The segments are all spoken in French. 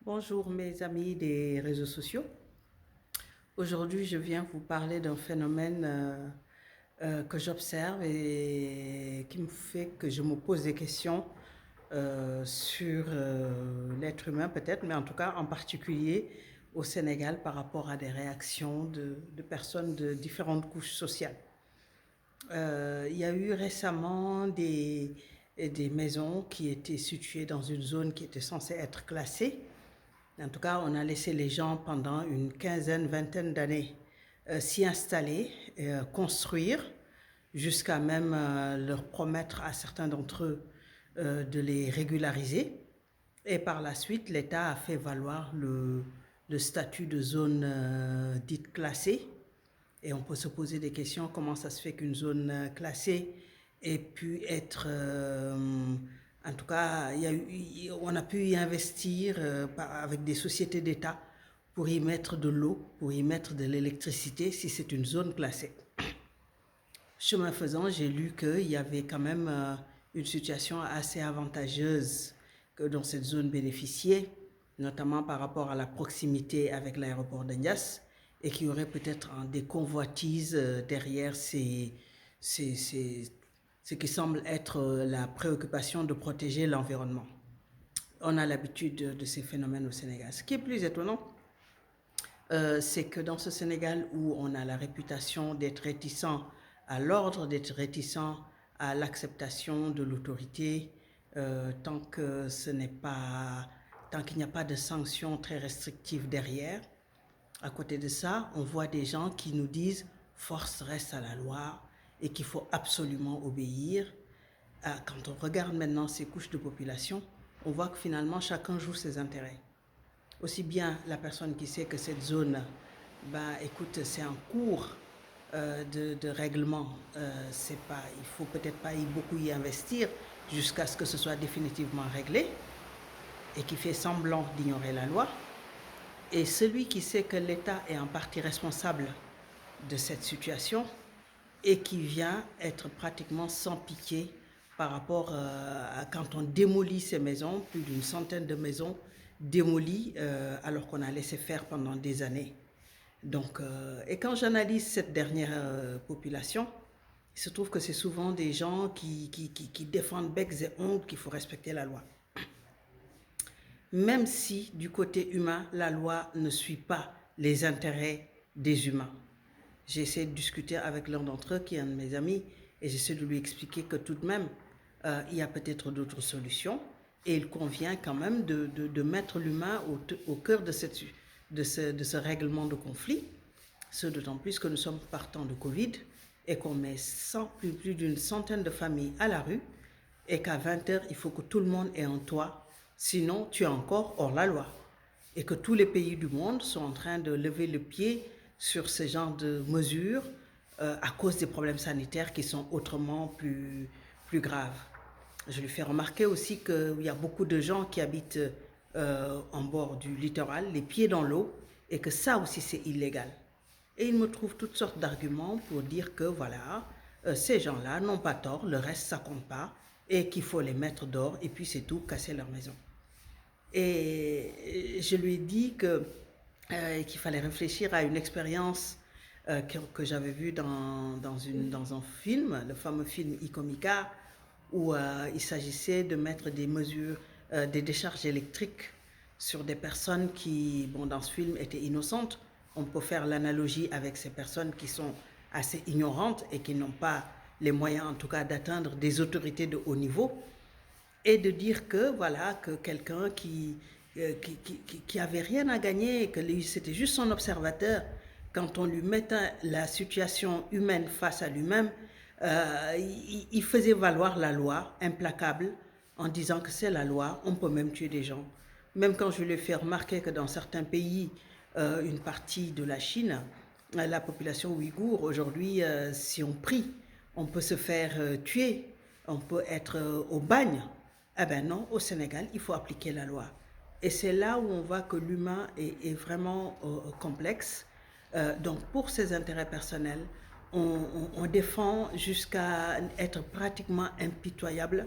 Bonjour mes amis des réseaux sociaux. Aujourd'hui, je viens vous parler d'un phénomène que j'observe et qui me fait que je me pose des questions sur l'être humain peut-être, mais en tout cas en particulier au Sénégal par rapport à des réactions de personnes de différentes couches sociales. Il y a eu récemment des maisons qui étaient situées dans une zone qui était censée être classée. En tout cas, on a laissé les gens pendant une quinzaine, vingtaine d'années s'y installer, construire, jusqu'à même leur promettre à certains d'entre eux de les régulariser. Et par la suite, l'État a fait valoir le statut de zone dite classée. Et on peut se poser des questions, comment ça se fait qu'une zone classée ait pu être... en tout cas, on a pu y investir avec des sociétés d'État pour y mettre de l'eau, pour y mettre de l'électricité si c'est une zone classée. Chemin faisant, j'ai lu qu'il y avait quand même une situation assez avantageuse que dans cette zone bénéficiait, notamment par rapport à la proximité avec l'aéroport d'Indias, et qu'il y aurait peut-être des convoitises derrière ce qui semble être la préoccupation de protéger l'environnement. On a l'habitude de ces phénomènes au Sénégal. Ce qui est plus étonnant, c'est que dans ce Sénégal où on a la réputation d'être réticent à l'ordre, d'être réticent à l'acceptation de l'autorité, tant que tant qu'il n'y a pas de sanctions très restrictives derrière. À côté de ça, on voit des gens qui nous disent force reste à la loi et qu'il faut absolument obéir. Quand on regarde maintenant ces couches de population, on voit que finalement chacun joue ses intérêts. Aussi bien la personne qui sait que cette zone, écoute, c'est en cours de règlement, il faut peut-être pas beaucoup y investir jusqu'à ce que ce soit définitivement réglé et qui fait semblant d'ignorer la loi. Et celui qui sait que l'État est en partie responsable de cette situation et qui vient être pratiquement sans pitié par rapport à quand on démolit ces maisons, plus d'une centaine de maisons démolies alors qu'on a laissé faire pendant des années. Donc, et quand j'analyse cette dernière population, il se trouve que c'est souvent des gens qui défendent becs et ongles qu'il faut respecter la loi. Même si du côté humain, la loi ne suit pas les intérêts des humains. J'ai essayé de discuter avec l'un d'entre eux, qui est un de mes amis, et j'essaie de lui expliquer que tout de même, il y a peut-être d'autres solutions, et il convient quand même de mettre l'humain au cœur de ce règlement de conflit, ce d'autant plus que nous sommes partant de Covid, et qu'on met plus d'une centaine de familles à la rue, et qu'à 20 heures, il faut que tout le monde ait un toit, sinon tu es encore hors la loi. Et que tous les pays du monde sont en train de lever le pied sur ce genre de mesures à cause des problèmes sanitaires qui sont autrement plus graves. Je lui fais remarquer aussi qu'il y a beaucoup de gens qui habitent en bord du littoral, les pieds dans l'eau, et que ça aussi c'est illégal. Et il me trouve toutes sortes d'arguments pour dire que voilà, ces gens-là n'ont pas tort, le reste ça compte pas, et qu'il faut les mettre dehors, et puis c'est tout, casser leur maison. Et je lui ai dit qu'il fallait réfléchir à une expérience que j'avais vue dans un film, le fameux film Icomika, où il s'agissait de mettre des mesures, des décharges électriques sur des personnes qui, bon, dans ce film, étaient innocentes. On peut faire l'analogie avec ces personnes qui sont assez ignorantes et qui n'ont pas les moyens, en tout cas, d'atteindre des autorités de haut niveau. Et de dire que, voilà, que quelqu'un qui avait rien à gagner, que c'était juste son observateur, quand on lui mettait la situation humaine face à lui-même, il faisait valoir la loi implacable en disant que c'est la loi, on peut même tuer des gens. Même quand je lui ai fait remarquer que dans certains pays, une partie de la Chine, la population ouïghour, aujourd'hui, si on prie, on peut se faire tuer, on peut être au bagne. Eh bien non, au Sénégal, il faut appliquer la loi. Et c'est là où on voit que l'humain est vraiment complexe. Donc pour ses intérêts personnels, on défend jusqu'à être pratiquement impitoyable,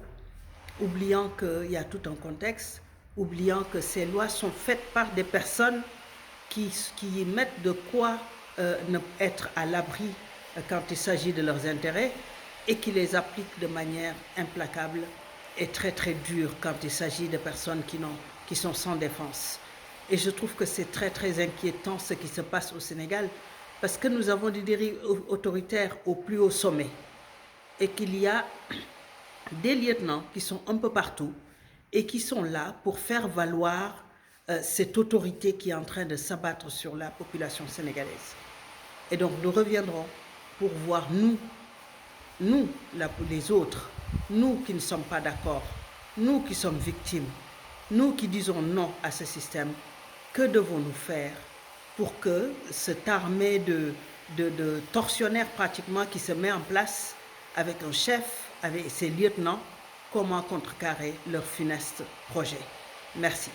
oubliant qu'il y a tout un contexte, oubliant que ces lois sont faites par des personnes qui mettent de quoi être à l'abri quand il s'agit de leurs intérêts et qui les appliquent de manière implacable et très très dure quand il s'agit de personnes qui sont sans défense. Et je trouve que c'est très très inquiétant ce qui se passe au Sénégal parce que nous avons des dérives autoritaires au plus haut sommet et qu'il y a des lieutenants qui sont un peu partout et qui sont là pour faire valoir cette autorité qui est en train de s'abattre sur la population sénégalaise. Et donc nous reviendrons pour voir les autres, nous qui ne sommes pas d'accord, nous qui sommes victimes, nous qui disons non à ce système, que devons-nous faire pour que cette armée de tortionnaires pratiquement qui se met en place avec un chef, avec ses lieutenants, comment contrecarrer leur funeste projet. Merci.